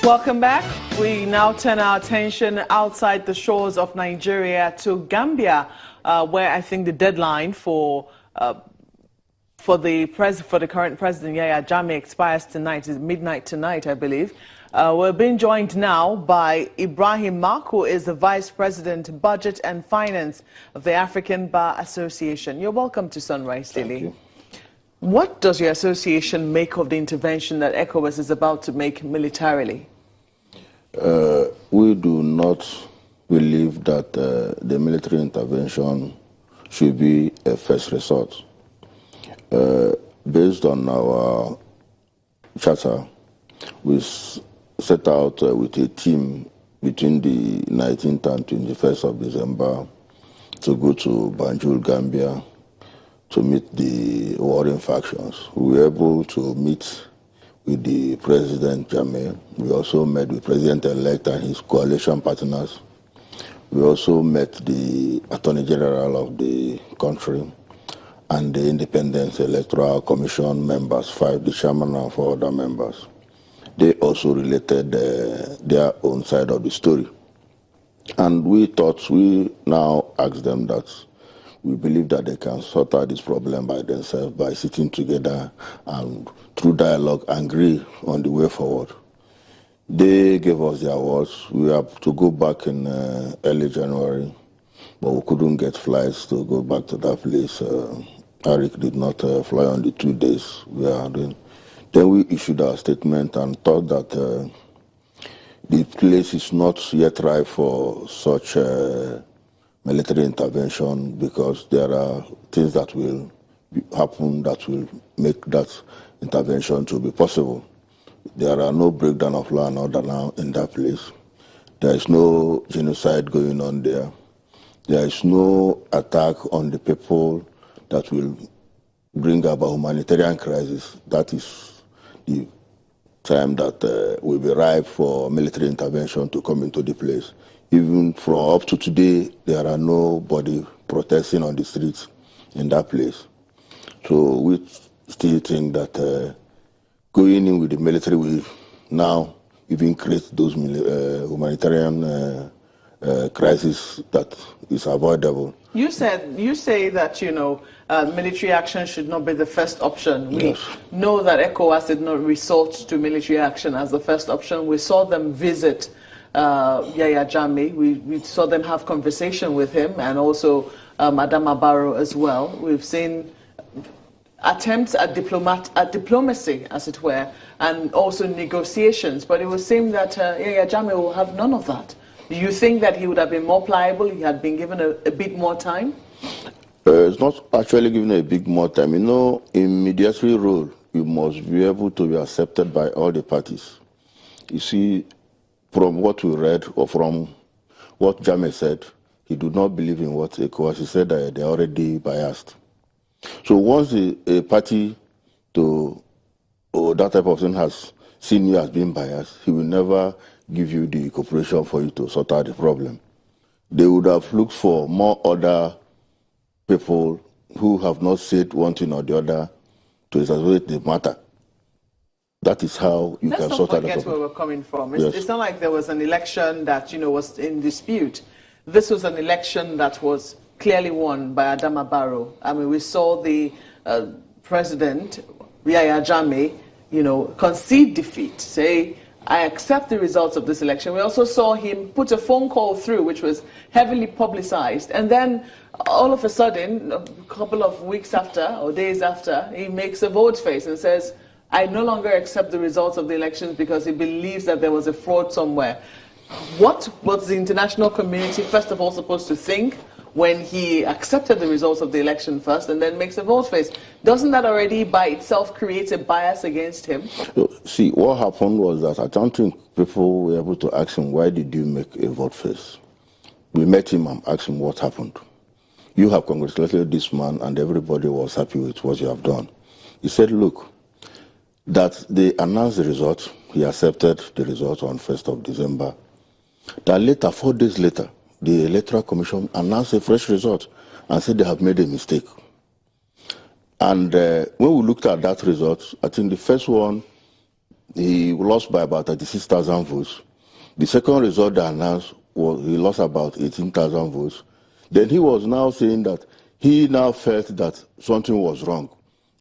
Welcome back. We now turn our attention outside the shores of Nigeria to Gambia, where I think the deadline for the current president Yahya Jammeh expires tonight. It's midnight tonight, I believe. We're being joined now by Ibrahim Mak, who is the Vice President, Budget and Finance of the African Bar Association. You're welcome to Sunrise Daily. Thank you. What does your association make of the intervention that ECOWAS is about to make militarily? We do not believe that the military intervention should be a first resort. Based on our charter, we set out with a team between the 19th and 21st of December to go to Banjul, Gambia, to meet the warring factions. We were able to meet with the President Jammeh. We also met with President-elect and his coalition partners. We also met the Attorney General of the country and the Independent Electoral Commission members, 5, the chairman and 4 other members. They also related their own side of the story. And we thought, we now asked them that we believe that they can sort out this problem by themselves by sitting together and through dialogue agree on the way forward. They gave us their words. We have to go back in early January, but we couldn't get flights to go back to that place. Eric did not fly on the 2 days we are doing. Then we issued our statement and thought that the place is not yet ripe for such military intervention because there are things that will happen that will make that intervention to be possible. There are no breakdown of law and order now in that place. There is no genocide going on there. There is no attack on the people that will bring about humanitarian crisis. That is the time that will be ripe for military intervention to come into the place. Even from up to today, there are nobody protesting on the streets in that place. So we still think that going in with the military will now even create those humanitarian crises that is avoidable. You say that, military action should not be the first option. We know that ECOWAS did not resort to military action as the first option. We saw them visit Yahya Jammeh. We saw them have conversation with him and also Adama Barrow as well. We've seen attempts at diplomacy, as it were, and also negotiations. But it would seem that Yahya Jammeh will have none of that. Do you think that he would have been more pliable? He had been given a bit more time? It's not actually given a bit more time. In mediatory role, you must be able to be accepted by all the parties. You see, from what we read or from what Jammeh said, he did not believe in what ECOWAS. He said that they're already biased. So once a party or that type of thing has seen you as being biased, he will never give you the cooperation for you to sort out the problem. They would have looked for more other people who have not said one thing or the other to exacerbate the matter. That is how you can sort out the problem. Let's not forget where we're coming from. It's not like there was an election that was in dispute. This was an election that was clearly won by Adama Barrow. I mean, we saw the president, Yahya Jammeh, concede defeat, say, I accept the results of this election. We also saw him put a phone call through, which was heavily publicized. And then all of a sudden, a couple of weeks after or days after, he makes a vote face and says, I no longer accept the results of the elections because he believes that there was a fraud somewhere. What was the international community, first of all, supposed to think when he accepted the results of the election first and then makes a vote face? Doesn't that already by itself create a bias against him? See, what happened was that I don't think people were able to ask him, why did you make a vote face? We met him and asked him what happened. You have congratulated this man and everybody was happy with what you have done. He said, look, that they announced the result, he accepted the result on 1st of December. That later, 4 days later, the Electoral Commission announced a fresh result and said they have made a mistake. And when we looked at that result, I think the first one he lost by about 36,000 votes. The second result they announced was he lost about 18,000 votes. Then he was now saying that he now felt that something was wrong.